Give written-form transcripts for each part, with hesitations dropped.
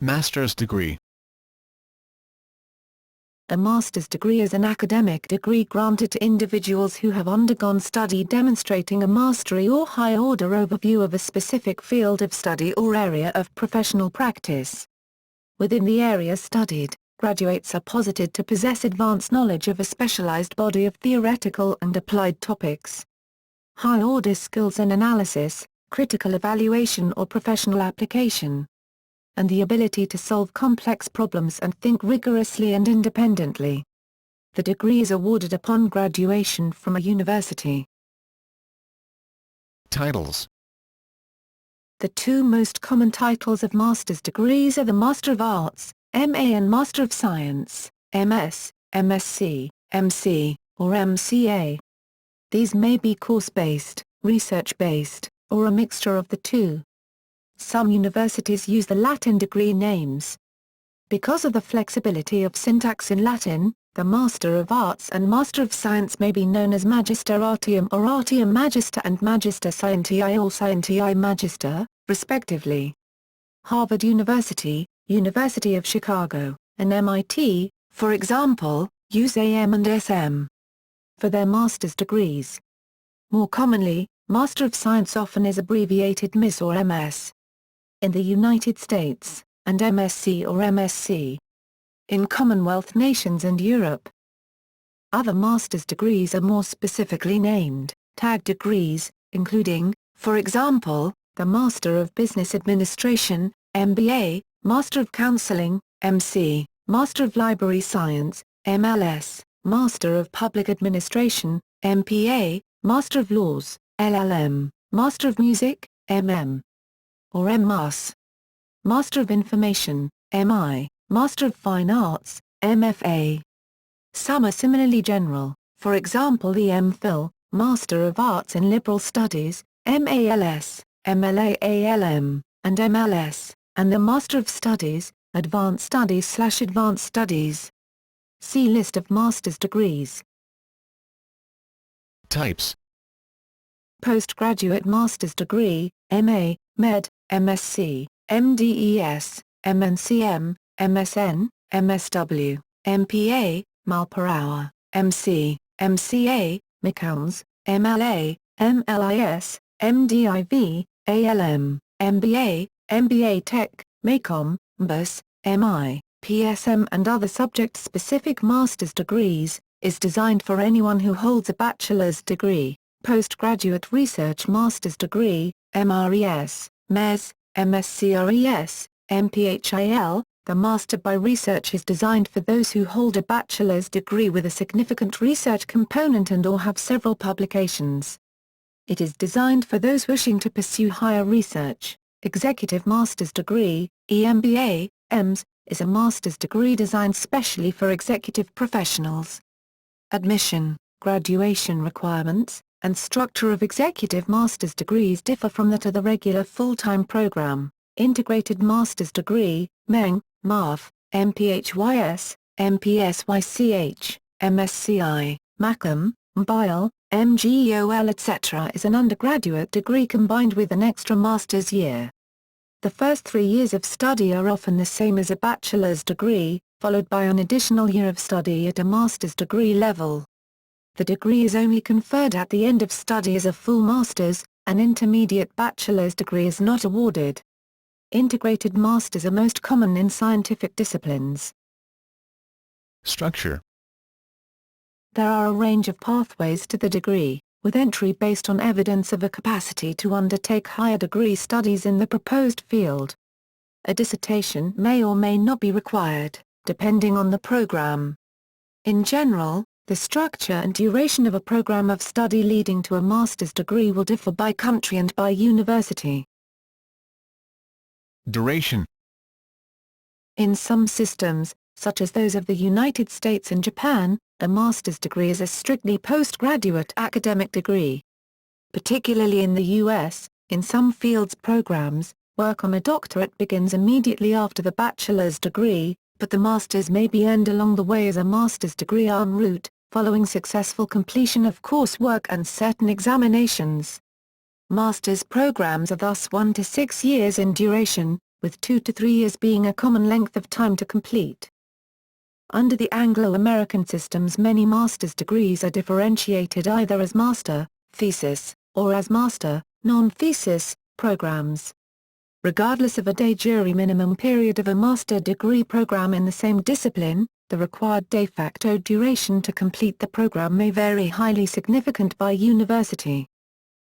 Master's degree. A master's degree is an academic degree granted to individuals who have undergone study demonstrating a mastery or high-order overview of a specific field of study or area of professional practice. Within the area studied, graduates are posited to possess advanced knowledge of a specialized body of theoretical and applied topics. High-order skills in analysis, critical evaluation or professional application, and the ability to solve complex problems and think rigorously and independently. The degree is awarded upon graduation from a university. Titles. The two most common titles of master's degrees are the Master of Arts, MA, and Master of Science, MS, MSc, MC, or MCA. These may be course-based, research-based, or a mixture of the two. Some universities use the Latin degree names. Because of the flexibility of syntax in Latin, the Master of Arts and Master of Science may be known as Magister Artium or Artium Magister and Magister Scientiae or Scientiae Magister, respectively. Harvard University, University of Chicago, and MIT, for example, use AM and SM for their master's degrees. More commonly, Master of Science often is abbreviated MIS or MS. In the United States, and MSc or MSc. In Commonwealth nations and Europe. Other master's degrees are more specifically named, tag degrees, including, for example, the Master of Business Administration, MBA, Master of Counseling, MC, Master of Library Science, MLS, Master of Public Administration, MPA, Master of Laws, LLM, Master of Music, MM. Or MS. Master of Information, MI, Master of Fine Arts, MFA. Some are similarly general, for example the MPhil, Master of Arts in Liberal Studies, MALS, MLAALM, and MLS, and the Master of Studies, Advanced Studies/Advanced Studies. See List of master's degrees. Types. Postgraduate master's degree, MA, Med, MSc, MDES, MNCM, MSN, MSW, MPA, mile per hour, MC, MCA, MComs, MLA, MLIS, MDIV, ALM, MBA, MBA Tech, MACOM, MBUS, MI, PSM and other subject-specific master's degrees, is designed for anyone who holds a bachelor's degree, postgraduate research master's degree, MRES, MES, MSCRES, MPHIL. The Master by Research is designed for those who hold a bachelor's degree with a significant research component and/or have several publications. It is designed for those wishing to pursue higher research. Executive Master's Degree, EMBA, EMS, is a master's degree designed specially for executive professionals. Admission, graduation requirements, and structure of executive master's degrees differ from that of the regular full-time program. Integrated Master's Degree, MEng, MAF, MPHYS, MPSYCH, MSCI, MACOM, MBIL, MGOL etc. is an undergraduate degree combined with an extra master's year. The first 3 years of study are often the same as a bachelor's degree, followed by an additional year of study at a master's degree level. The degree is only conferred at the end of study as a full master's, an intermediate bachelor's degree is not awarded. Integrated masters are most common in scientific disciplines. Structure. There are a range of pathways to the degree, with entry based on evidence of a capacity to undertake higher degree studies in the proposed field. A dissertation may or may not be required, depending on the program. In general, the structure and duration of a program of study leading to a master's degree will differ by country and by university. Duration. In some systems, such as those of the United States and Japan, a master's degree is a strictly postgraduate academic degree. Particularly in the U.S., in some fields programs, work on a doctorate begins immediately after the bachelor's degree, but the master's may be earned along the way as a master's degree en route, following successful completion of coursework and certain examinations. Master's programs are thus 1 to 6 years in duration, with 2 to 3 years being a common length of time to complete. Under the Anglo-American systems, many master's degrees are differentiated either as master, thesis, or as master, non-thesis, programs. Regardless of a de jure minimum period of a master degree program in the same discipline, the required de facto duration to complete the program may vary highly significant by university.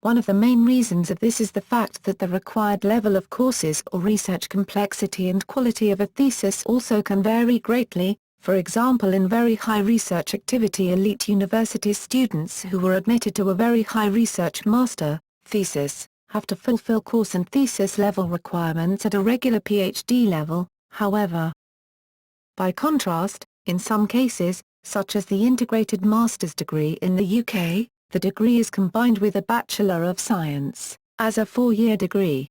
One of the main reasons of this is the fact that the required level of courses or research complexity and quality of a thesis also can vary greatly. For example, in very high research activity elite university students who were admitted to a very high research master thesis have to fulfill course and thesis level requirements at a regular PhD level, however. By contrast, in some cases, such as the integrated master's degree in the UK, the degree is combined with a Bachelor of Science, as a 4-year degree.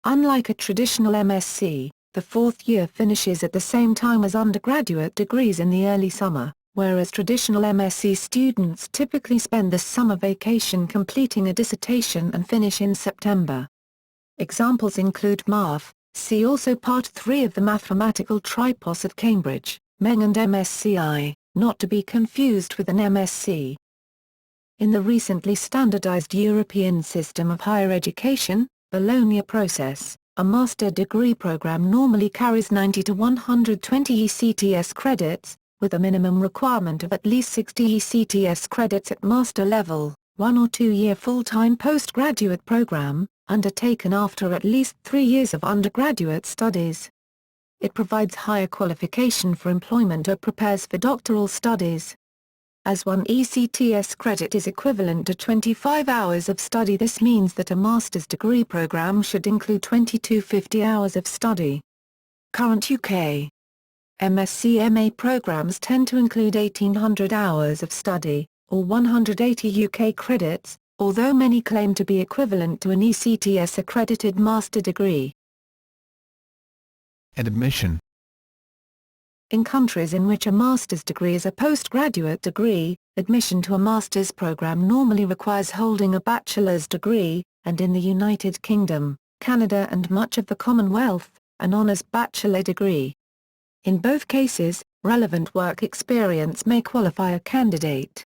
Unlike a traditional MSc, the fourth year finishes at the same time as undergraduate degrees in the early summer, whereas traditional MSc students typically spend the summer vacation completing a dissertation and finish in September. Examples include Math. See also Part 3 of the Mathematical Tripos at Cambridge, Meng and MSCI, not to be confused with an MSc. In the recently standardized European system of higher education, Bologna process, a master degree program normally carries 90 to 120 ECTS credits, with a minimum requirement of at least 60 ECTS credits at master level, 1 or 2-year full-time postgraduate program, undertaken after at least 3 years of undergraduate studies. It provides higher qualification for employment or prepares for doctoral studies. As 1 ECTS credit is equivalent to 25 hours of study, this means that a master's degree program should include 20-50 hours of study. Current UK MSc-MA programs tend to include 1,800 hours of study, or 180 UK credits, although many claim to be equivalent to an ECTS-accredited master degree. Admission. In countries in which a master's degree is a postgraduate degree, admission to a master's program normally requires holding a bachelor's degree, and in the United Kingdom, Canada and much of the Commonwealth, an honours bachelor degree. In both cases, relevant work experience may qualify a candidate.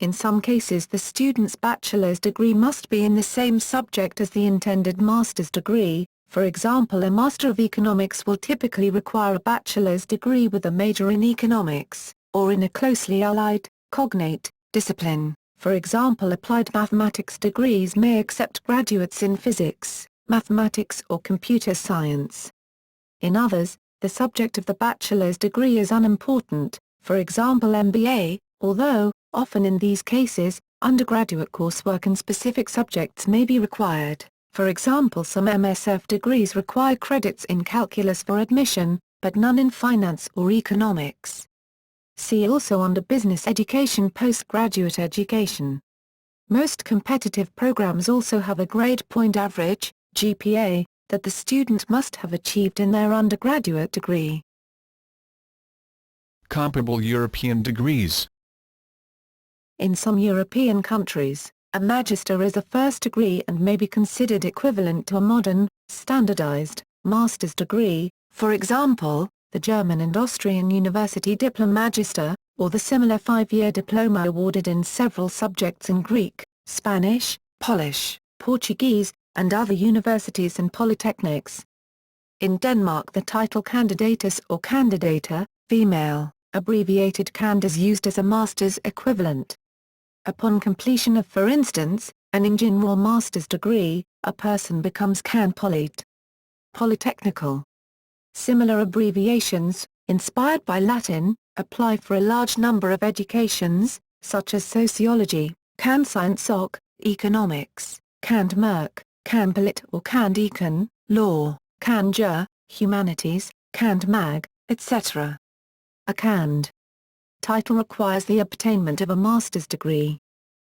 In some cases, the student's bachelor's degree must be in the same subject as the intended master's degree. For example, a Master of Economics will typically require a bachelor's degree with a major in economics, or in a closely allied, cognate, discipline. For example, applied mathematics degrees may accept graduates in physics, mathematics or computer science. In others, the subject of the bachelor's degree is unimportant, for example MBA, although, often in these cases, undergraduate coursework in specific subjects may be required. For example, some MSF degrees require credits in calculus for admission, but none in finance or economics. See also under business education, postgraduate education. Most competitive programs also have a grade point average, GPA, that the student must have achieved in their undergraduate degree. Comparable European degrees. In some European countries, a magister is a first degree and may be considered equivalent to a modern, standardized, master's degree, for example, the German and Austrian university diploma magister, or the similar 5-year diploma awarded in several subjects in Greek, Spanish, Polish, Portuguese, and other universities and polytechnics. In Denmark, the title candidatus or candidata, female, abbreviated cand, is used as a master's equivalent. Upon completion of, for instance, an ingenieur master's degree, a person becomes can-polyt. Polytechnical. Similar abbreviations, inspired by Latin, apply for a large number of educations, such as sociology, can-science soc, economics, cand-merc, can-polit or cand-econ, law, can-jur, humanities, cand-mag, etc. A cand. Title requires the obtainment of a master's degree.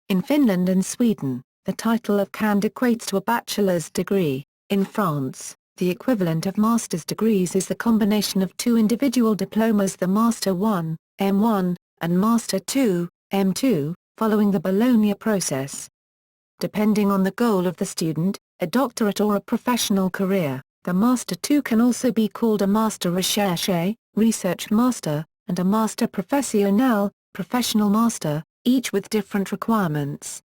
In Finland and Sweden, the title of cand equates to a bachelor's degree. In France, the equivalent of master's degrees is the combination of 2 individual diplomas, the Master 1, M1, and Master 2, M2, following the Bologna process. Depending on the goal of the student, a doctorate or a professional career, The Master 2 can also be called a Master Recherche, Research Master, and a Master Professionnel, Professional Master, each with different requirements.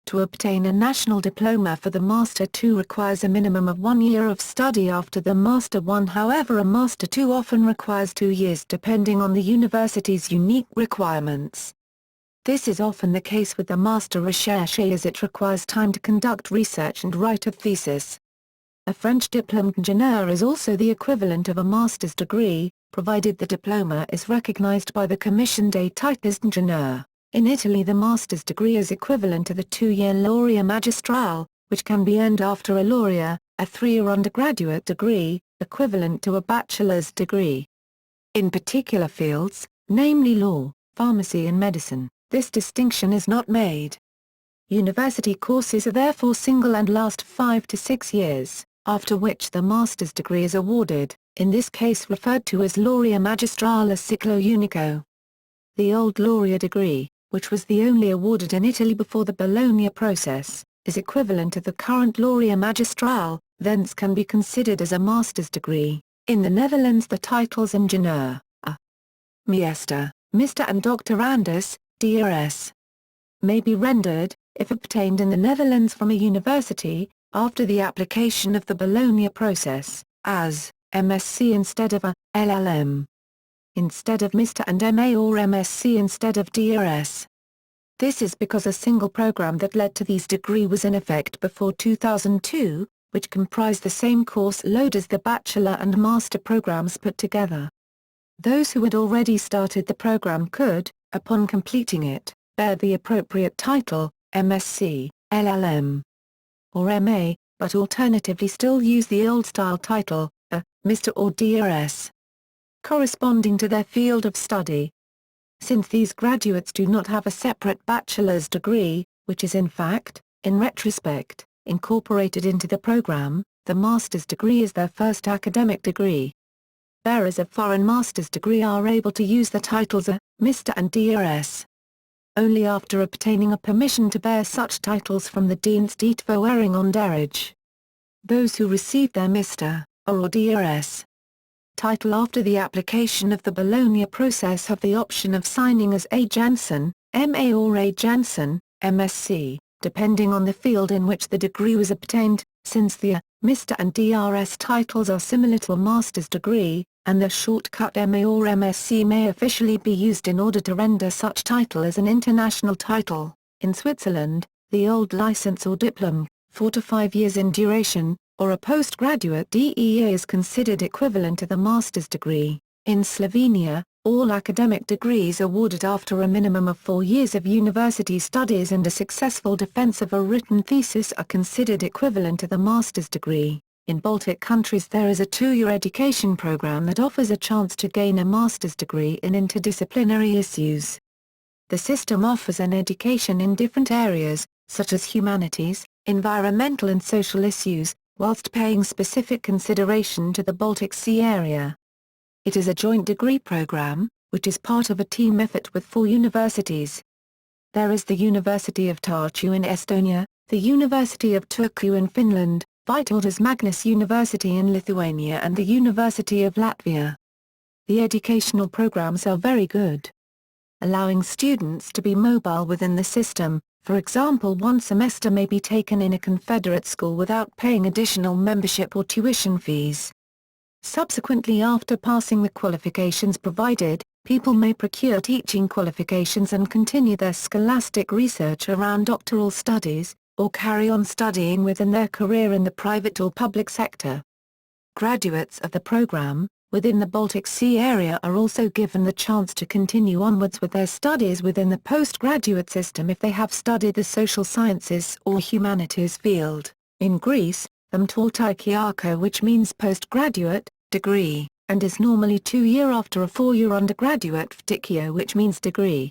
To obtain a national diploma for the Master 2 requires a minimum of 1 year of study after the Master 1. However, a Master 2 often requires 2 years depending on the university's unique requirements. This is often the case with the Master Recherche as it requires time to conduct research and write a thesis. A French diplôme d'ingénieur is also the equivalent of a master's degree, provided the diploma is recognized by the Commission des titres d'ingénieur. In Italy, the master's degree is equivalent to the 2-year laurea magistrale, which can be earned after a laurea, a 3-year undergraduate degree, equivalent to a bachelor's degree. In particular fields, namely law, pharmacy and medicine, this distinction is not made. University courses are therefore single and last 5 to 6 years, after which the master's degree is awarded, in this case referred to as laurea magistrale ciclo unico. The old laurea degree, which was the only awarded in Italy before the Bologna process, is equivalent to the current laurea magistrale, thence can be considered as a master's degree. In the Netherlands, the titles ingenieur, Meester, Mr. and Dr. Anders, DRS, may be rendered, if obtained in the Netherlands from a university, after the application of the Bologna process, as MSc instead of a LLM. Instead of Mr. and MA or MSc instead of DRS. This is because a single program that led to these degrees was in effect before 2002, which comprised the same course load as the bachelor and master programs put together. Those who had already started the program could, upon completing it, bear the appropriate title, MSc, LLM, or MA, but alternatively still use the old-style title, Mr. or DRS, corresponding to their field of study. Since these graduates do not have a separate bachelor's degree, which is in fact, in retrospect, incorporated into the program, the master's degree is their first academic degree. Bearers of foreign master's degree are able to use the titles Mr. and DRS only after obtaining a permission to bear such titles from the Dienst Uitvoering onderrig. Those who receive their Mr. or DRS title after the application of the Bologna process have the option of signing as A. Janssen, MA or A. Janssen, MSc, depending on the field in which the degree was obtained, since the Mr. and DRS titles are similar to a master's degree, and the shortcut MA or MSc may officially be used in order to render such title as an international title. In Switzerland, the old license or diplôme, 4 to 5 years in duration, or a postgraduate DEA is considered equivalent to the master's degree. In Slovenia, all academic degrees awarded after a minimum of 4 years of university studies and a successful defense of a written thesis are considered equivalent to the master's degree. In Baltic countries there is a 2-year education program that offers a chance to gain a master's degree in interdisciplinary issues. The system offers an education in different areas, such as humanities, environmental and social issues, whilst paying specific consideration to the Baltic Sea area. It is a joint degree program, which is part of a team effort with 4 universities. There is the University of Tartu in Estonia, the University of Turku in Finland, Vytautas Magnus University in Lithuania and the University of Latvia. The educational programs are very good, allowing students to be mobile within the system. For example, 1 semester may be taken in a confederate school without paying additional membership or tuition fees. Subsequently, after passing the qualifications provided, people may procure teaching qualifications and continue their scholastic research around doctoral studies, or carry on studying within their career in the private or public sector. Graduates of the program, within the Baltic Sea area are also given the chance to continue onwards with their studies within the postgraduate system if they have studied the social sciences or humanities field. In Greece, Mtautai, which means postgraduate degree, and is normally 2 years after a 4-year undergraduate phtykio, which means degree.